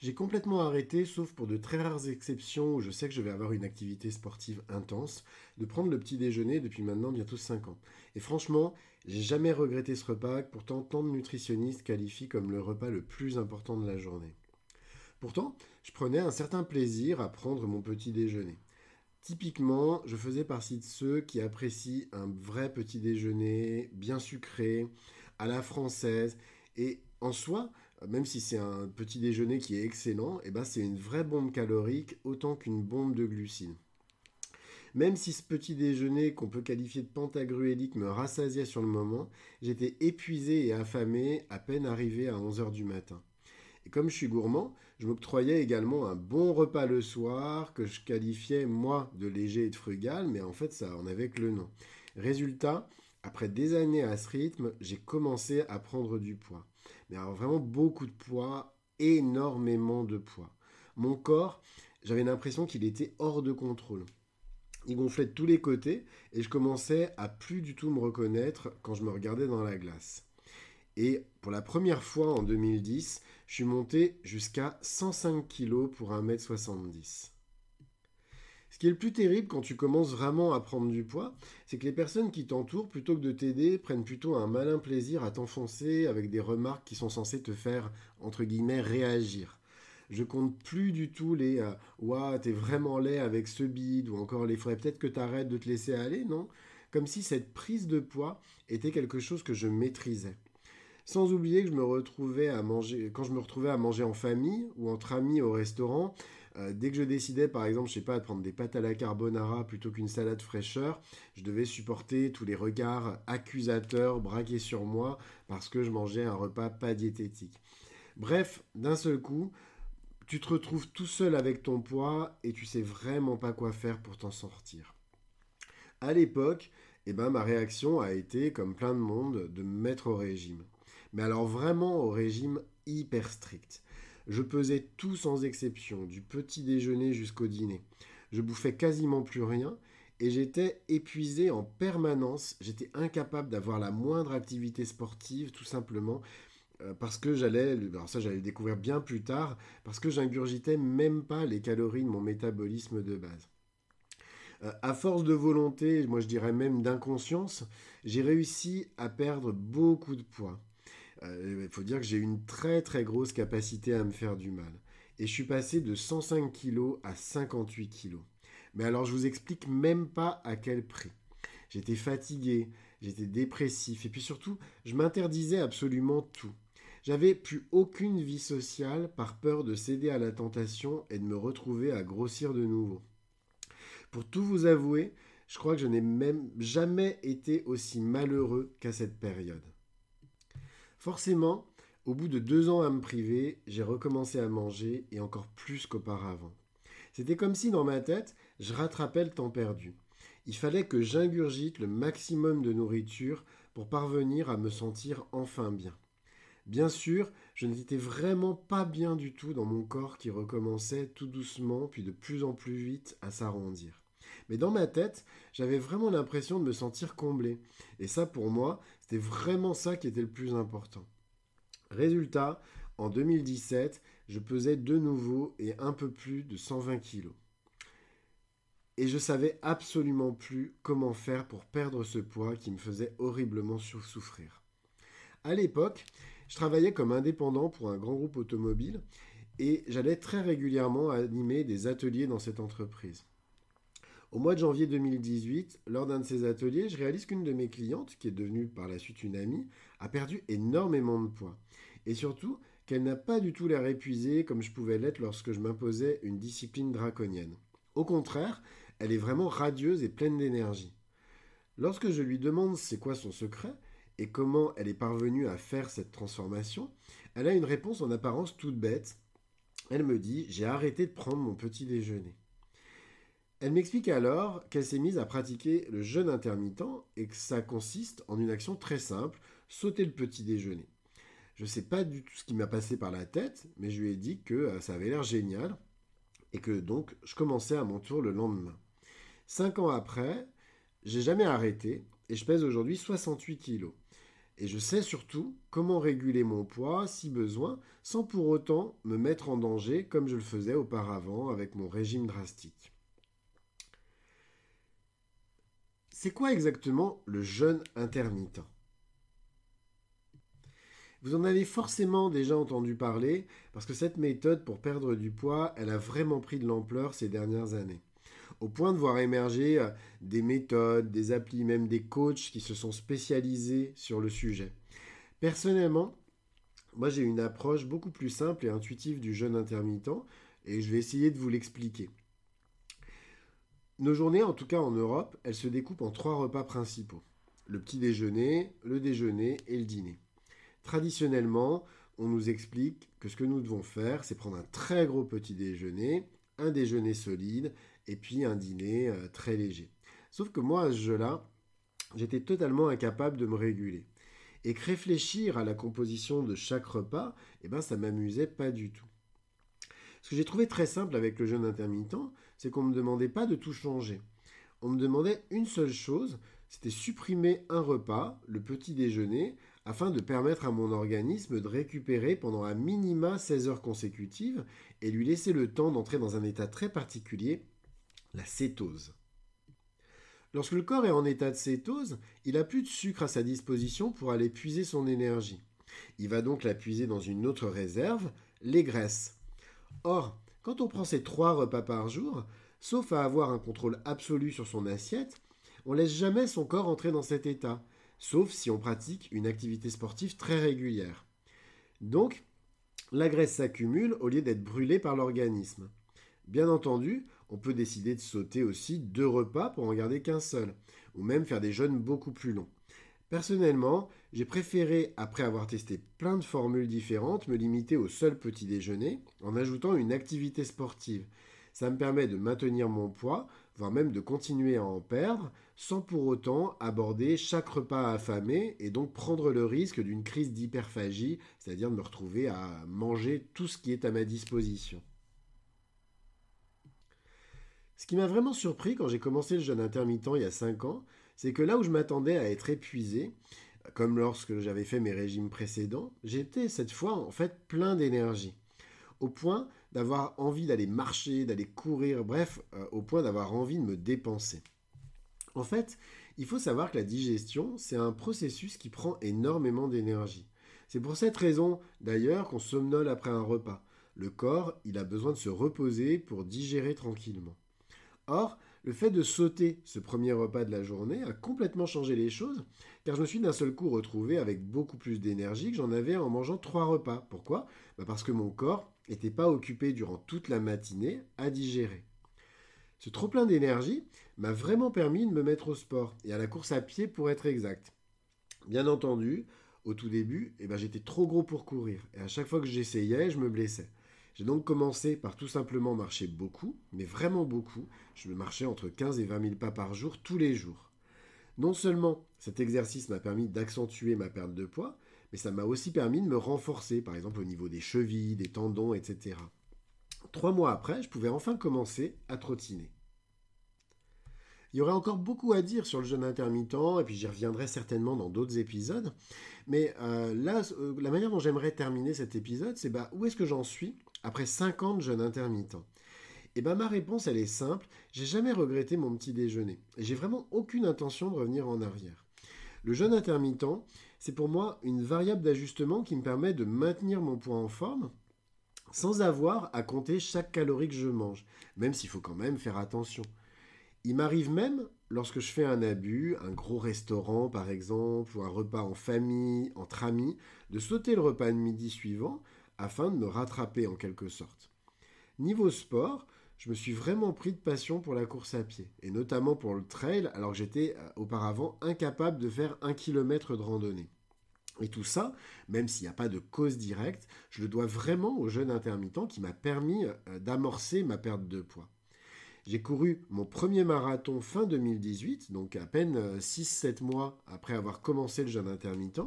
J'ai complètement arrêté, sauf pour de très rares exceptions où je sais que je vais avoir une activité sportive intense, de prendre le petit déjeuner depuis maintenant bientôt 5 ans. Et franchement, j'ai jamais regretté ce repas que pourtant tant de nutritionnistes qualifient comme le repas le plus important de la journée. Pourtant, je prenais un certain plaisir à prendre mon petit déjeuner. Typiquement, je faisais partie de ceux qui apprécient un vrai petit déjeuner bien sucré, à la française. Et en soi, même si c'est un petit déjeuner qui est excellent, eh ben c'est une vraie bombe calorique autant qu'une bombe de glucides. Même si ce petit déjeuner qu'on peut qualifier de pantagruélique me rassasiait sur le moment, j'étais épuisé et affamé à peine arrivé à 11 heures du matin. Et comme je suis gourmand, je m'octroyais également un bon repas le soir que je qualifiais moi de léger et de frugal, mais en fait ça en avait que le nom. Résultat, après des années à ce rythme, j'ai commencé à prendre du poids. Mais alors vraiment beaucoup de poids, énormément de poids. Mon corps, j'avais l'impression qu'il était hors de contrôle. Il gonflait de tous les côtés et je commençais à plus du tout me reconnaître quand je me regardais dans la glace. Et pour la première fois en 2010, je suis monté jusqu'à 105 kilos pour 1,70 m. Ce qui est le plus terrible quand tu commences vraiment à prendre du poids, c'est que les personnes qui t'entourent, plutôt que de t'aider, prennent plutôt un malin plaisir à t'enfoncer avec des remarques qui sont censées te faire, entre guillemets, réagir. Je compte plus du tout les Ouah, t'es vraiment laid avec ce bide, ou encore les faudrait peut-être que t'arrêtes de te laisser aller, non? Comme si cette prise de poids était quelque chose que je maîtrisais. Sans oublier que je me retrouvais à manger, quand je me retrouvais à manger en famille ou entre amis au restaurant, dès que je décidais, par exemple, je sais pas, de prendre des pâtes à la carbonara plutôt qu'une salade fraîcheur, je devais supporter tous les regards accusateurs braqués sur moi parce que je mangeais un repas pas diététique. Bref, d'un seul coup, tu te retrouves tout seul avec ton poids et tu sais vraiment pas quoi faire pour t'en sortir. À l'époque, eh ben, ma réaction a été, comme plein de monde, de me mettre au régime. Mais alors vraiment au régime hyper strict. Je pesais tout sans exception, du petit déjeuner jusqu'au dîner. Je bouffais quasiment plus rien et j'étais épuisé en permanence. J'étais incapable d'avoir la moindre activité sportive, tout simplement parce que alors ça j'allais le découvrir bien plus tard, parce que j'ingurgitais même pas les calories de mon métabolisme de base. À force de volonté, moi je dirais même d'inconscience, j'ai réussi à perdre beaucoup de poids. Il faut dire que j'ai une très très grosse capacité à me faire du mal. Et je suis passé de 105 kilos à 58 kilos. Mais alors je vous explique même pas à quel prix. J'étais fatigué, j'étais dépressif et puis surtout, je m'interdisais absolument tout. J'avais plus aucune vie sociale par peur de céder à la tentation et de me retrouver à grossir de nouveau. Pour tout vous avouer, je crois que je n'ai même jamais été aussi malheureux qu'à cette période. Forcément, au bout de 2 ans à me priver, j'ai recommencé à manger et encore plus qu'auparavant. C'était comme si dans ma tête, je rattrapais le temps perdu. Il fallait que j'ingurgite le maximum de nourriture pour parvenir à me sentir enfin bien. Bien sûr, je n'étais vraiment pas bien du tout dans mon corps qui recommençait tout doucement puis de plus en plus vite à s'arrondir. Mais dans ma tête, j'avais vraiment l'impression de me sentir comblé. Et ça, pour moi, c'était vraiment ça qui était le plus important. Résultat, en 2017, je pesais de nouveau et un peu plus de 120 kilos. Et je savais absolument plus comment faire pour perdre ce poids qui me faisait horriblement souffrir. À l'époque, je travaillais comme indépendant pour un grand groupe automobile et j'allais très régulièrement animer des ateliers dans cette entreprise. Au mois de janvier 2018, lors d'un de ces ateliers, je réalise qu'une de mes clientes, qui est devenue par la suite une amie, a perdu énormément de poids. Et surtout, qu'elle n'a pas du tout l'air épuisée comme je pouvais l'être lorsque je m'imposais une discipline draconienne. Au contraire, elle est vraiment radieuse et pleine d'énergie. Lorsque je lui demande c'est quoi son secret et comment elle est parvenue à faire cette transformation, elle a une réponse en apparence toute bête. Elle me dit j'ai arrêté de prendre mon petit déjeuner. Elle m'explique alors qu'elle s'est mise à pratiquer le jeûne intermittent et que ça consiste en une action très simple, sauter le petit déjeuner. Je ne sais pas du tout ce qui m'a passé par la tête, mais je lui ai dit que ça avait l'air génial et que donc je commençais à mon tour le lendemain. 5 ans après, j'ai jamais arrêté et je pèse aujourd'hui 68 kilos. Et je sais surtout comment réguler mon poids si besoin, sans pour autant me mettre en danger comme je le faisais auparavant avec mon régime drastique. C'est quoi exactement le jeûne intermittent? Vous en avez forcément déjà entendu parler parce que cette méthode pour perdre du poids, elle a vraiment pris de l'ampleur ces dernières années. Au point de voir émerger des méthodes, des applis, même des coachs qui se sont spécialisés sur le sujet. Personnellement, moi j'ai une approche beaucoup plus simple et intuitive du jeûne intermittent et je vais essayer de vous l'expliquer. Nos journées, en tout cas en Europe, elles se découpent en 3 repas principaux. Le petit déjeuner, le déjeuner et le dîner. Traditionnellement, on nous explique que ce que nous devons faire, c'est prendre un très gros petit déjeuner, un déjeuner solide et puis un dîner très léger. Sauf que moi, à ce jeu-là, j'étais totalement incapable de me réguler. Et que réfléchir à la composition de chaque repas, eh ben, ça m'amusait pas du tout. Ce que j'ai trouvé très simple avec le jeûne intermittent, c'est qu'on ne me demandait pas de tout changer. On me demandait une seule chose, c'était supprimer un repas, le petit déjeuner, afin de permettre à mon organisme de récupérer pendant un minima 16 heures consécutives et lui laisser le temps d'entrer dans un état très particulier, la cétose. Lorsque le corps est en état de cétose, il n'a plus de sucre à sa disposition pour aller puiser son énergie. Il va donc la puiser dans une autre réserve, les graisses. Or, quand on prend ces 3 repas par jour, sauf à avoir un contrôle absolu sur son assiette, on laisse jamais son corps entrer dans cet état, sauf si on pratique une activité sportive très régulière. Donc, la graisse s'accumule au lieu d'être brûlée par l'organisme. Bien entendu, on peut décider de sauter aussi 2 repas pour en garder qu'un seul, ou même faire des jeûnes beaucoup plus longs. Personnellement, j'ai préféré, après avoir testé plein de formules différentes, me limiter au seul petit déjeuner en ajoutant une activité sportive. Ça me permet de maintenir mon poids, voire même de continuer à en perdre, sans pour autant aborder chaque repas affamé et donc prendre le risque d'une crise d'hyperphagie, c'est-à-dire de me retrouver à manger tout ce qui est à ma disposition. Ce qui m'a vraiment surpris quand j'ai commencé le jeûne intermittent il y a 5 ans, c'est que là où je m'attendais à être épuisé, comme lorsque j'avais fait mes régimes précédents, j'étais cette fois en fait plein d'énergie. Au point d'avoir envie d'aller marcher, d'aller courir, bref, au point d'avoir envie de me dépenser. En fait, il faut savoir que la digestion, c'est un processus qui prend énormément d'énergie. C'est pour cette raison, d'ailleurs, qu'on somnole après un repas. Le corps, il a besoin de se reposer pour digérer tranquillement. Or, le fait de sauter ce premier repas de la journée a complètement changé les choses, car je me suis d'un seul coup retrouvé avec beaucoup plus d'énergie que j'en avais en mangeant 3 repas. Pourquoi? Parce que mon corps n'était pas occupé durant toute la matinée à digérer. Ce trop-plein d'énergie m'a vraiment permis de me mettre au sport, et à la course à pied pour être exact. Bien entendu, au tout début, j'étais trop gros pour courir, et à chaque fois que j'essayais, je me blessais. J'ai donc commencé par tout simplement marcher beaucoup, mais vraiment beaucoup. Je me marchais entre 15 et 20 000 pas par jour, tous les jours. Non seulement cet exercice m'a permis d'accentuer ma perte de poids, mais ça m'a aussi permis de me renforcer, par exemple au niveau des chevilles, des tendons, etc. 3 mois après, je pouvais enfin commencer à trottiner. Il y aurait encore beaucoup à dire sur le jeûne intermittent, et puis j'y reviendrai certainement dans d'autres épisodes. Mais là, la manière dont j'aimerais terminer cet épisode, c'est où est-ce que j'en suis après 5 ans de jeûne intermittent? Et ma réponse, elle est simple. J'ai jamais regretté mon petit déjeuner. Et j'ai vraiment aucune intention de revenir en arrière. Le jeûne intermittent, c'est pour moi une variable d'ajustement qui me permet de maintenir mon poids en forme sans avoir à compter chaque calorie que je mange, même s'il faut quand même faire attention. Il m'arrive même, lorsque je fais un abus, un gros restaurant par exemple, ou un repas en famille, entre amis, de sauter le repas de midi suivant afin de me rattraper en quelque sorte. Niveau sport, je me suis vraiment pris de passion pour la course à pied, et notamment pour le trail, alors que j'étais auparavant incapable de faire 1 kilomètre de randonnée. Et tout ça, même s'il n'y a pas de cause directe, je le dois vraiment au jeûne intermittent qui m'a permis d'amorcer ma perte de poids. J'ai couru mon premier marathon fin 2018, donc à peine 6-7 mois après avoir commencé le jeûne intermittent.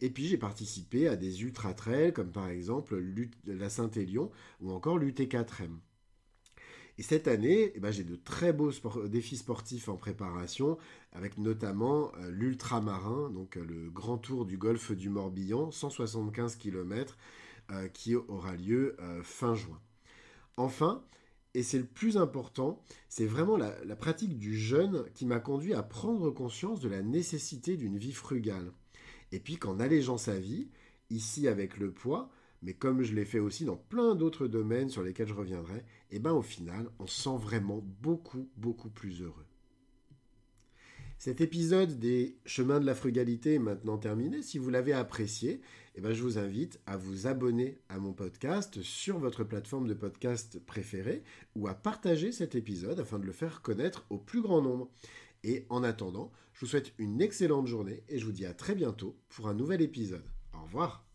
Et puis j'ai participé à des ultra-trails comme par exemple la Saint-Élion ou encore l'UT4M. Et cette année, j'ai de très beaux défis sportifs en préparation, avec notamment l'ultramarin, donc le grand tour du golfe du Morbihan, 175 km, qui aura lieu fin juin. Enfin, et c'est le plus important, c'est vraiment la pratique du jeûne qui m'a conduit à prendre conscience de la nécessité d'une vie frugale. Et puis qu'en allégeant sa vie, ici avec le poids, mais comme je l'ai fait aussi dans plein d'autres domaines sur lesquels je reviendrai, au final, on se sent vraiment beaucoup, beaucoup plus heureux. Cet épisode des chemins de la frugalité est maintenant terminé. Si vous l'avez apprécié, je vous invite à vous abonner à mon podcast sur votre plateforme de podcast préférée ou à partager cet épisode afin de le faire connaître au plus grand nombre. Et en attendant, je vous souhaite une excellente journée et je vous dis à très bientôt pour un nouvel épisode. Au revoir.